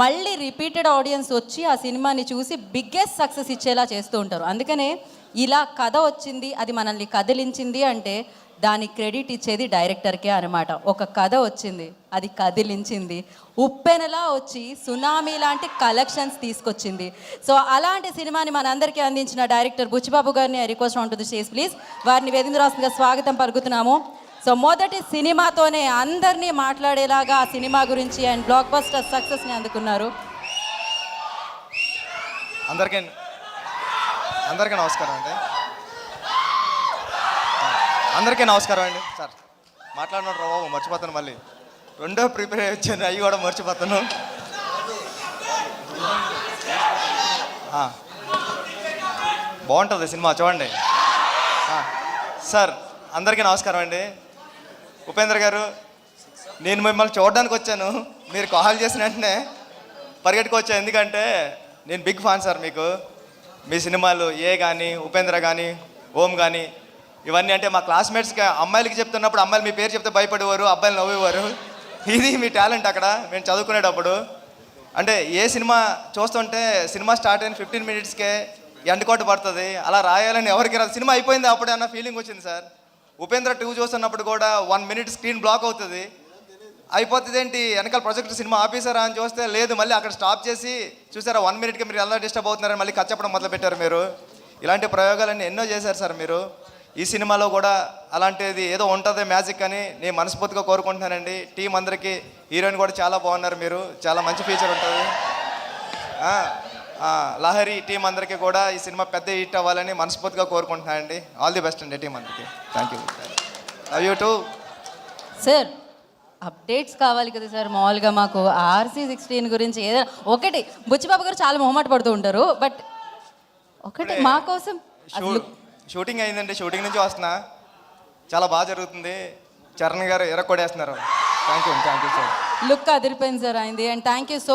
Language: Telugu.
మళ్ళీ రిపీటెడ్ ఆడియన్స్ వచ్చి ఆ సినిమాని చూసి బిగ్గెస్ట్ సక్సెస్ ఇచ్చేలా చేస్తూ ఉంటారు. అందుకనే ఇలా కథ వచ్చింది, అది మనల్ని కదిలించింది అంటే దాని క్రెడిట్ ఇచ్చేది డైరెక్టర్కే అనమాట. ఒక కథ వచ్చింది, అది కదిలించింది, ఉప్పెనలా వచ్చి సునామీ లాంటి కలెక్షన్స్ తీసుకొచ్చింది. సో అలాంటి సినిమాని మనందరికీ అందించిన డైరెక్టర్ బుచ్చిబాబు గారిని I request on to the stage please. వారిని వేదిక రాష్ట్రంగా స్వాగతం పలుకుతున్నాము. సో మొదటి సినిమాతోనే అందరినీ మాట్లాడేలాగా ఆ సినిమా గురించి అండ్ బ్లాక్ బస్టర్ సక్సెస్ని అందుకున్నారు. అందరికీ నమస్కారం అండి. అందరికీ నమస్కారం అండి. సార్ మాట్లాడినాడు రా బాబు, మర్చిపోతాను. మళ్ళీ రెండో ప్రిపేర్ అయ్యి వచ్చాను, అవి కూడా మర్చిపోతాను. బాగుంటుంది సినిమా, చూడండి. సార్ అందరికీ నమస్కారం అండి. ఉపేంద్ర గారు, నేను మిమ్మల్ని చూడడానికి వచ్చాను, మీరు కాల్ చేసిన వెంటనే పరిగెట్టుకొచ్చాను. ఎందుకంటే నేను బిగ్ ఫ్యాన్ సార్ మీకు. మీ సినిమాలు ఏ కానీ, ఉపేంద్ర కానీ, ఓం కానీ, ఇవన్నీ అంటే మా క్లాస్మేట్స్కి అమ్మాయిలకి చెప్తున్నప్పుడు అమ్మాయిలు మీ పేరు చెప్తే భయపడేవారు, అబ్బాయిలు నవ్వేవారు. ఇది మీ టాలెంట్ అక్కడ మేము చదువుకునేటప్పుడు. అంటే ఏ సినిమా చూస్తుంటే సినిమా స్టార్ట్ అయిన 15 మినిట్స్కే ఎండ్ కోట్ పడుతుంది, అలా రాయాలని ఎవరికి రాదు. సినిమా అయిపోయింది అప్పుడే అన్న ఫీలింగ్ వచ్చింది సార్. ఉపేంద్ర 2 చూస్తున్నప్పుడు కూడా 1 మినిట్ స్క్రీన్ బ్లాక్ అవుతుంది. అయిపోతుంది ఏంటి వెనకాల ప్రొజెక్టర్ సినిమా ఆఫీసరా అని చూస్తే లేదు, మళ్ళీ అక్కడ స్టాప్ చేసి చూసారా 1 మినిట్కి మీరు ఎలా డిస్టర్బ్ అవుతున్నారని మళ్ళీ కథ చెప్పడం మొదలుపెట్టారు మీరు. ఇలాంటి ప్రయోగాలన్నీ ఎన్నో చేశారు సార్ మీరు. ఈ సినిమాలో కూడా అలాంటిది ఏదో ఉంటుంది మ్యాజిక్ అని నేను మనస్ఫూర్తిగా కోరుకుంటున్నానండి. టీం అందరికీ, హీరోయిన్ కూడా చాలా బాగున్నారు మీరు, చాలా మంచి ఫీచర్ ఉంటుంది. లహరి టీం అందరికీ కూడా ఈ సినిమా పెద్ద హిట్ అవ్వాలని మనస్ఫూర్తిగా కోరుకుంటున్నానండి. ఆల్ ది బెస్ట్ అండి టీం అందరికీ. Thank you. Love you two. Sir updates కావాలి కదా సార్. మామూలుగా మాకు RC16 గురించి ఏదైనా ఒకటి, బుచ్చిబాబు గారు చాలా మొహమాట పడుతూ ఉంటారు, బట్ ఒకటి మా కోసం. షూటింగ్ అయిందండి, షూటింగ్ నుంచి వస్తున్నా, చాలా బాగా జరుగుతుంది. చరణ్ గారు ఎరక్కొడేస్తున్నారు. Thank you sir. లుక్ అదిరిపోయింది సార్ అయింది. And thank you so much.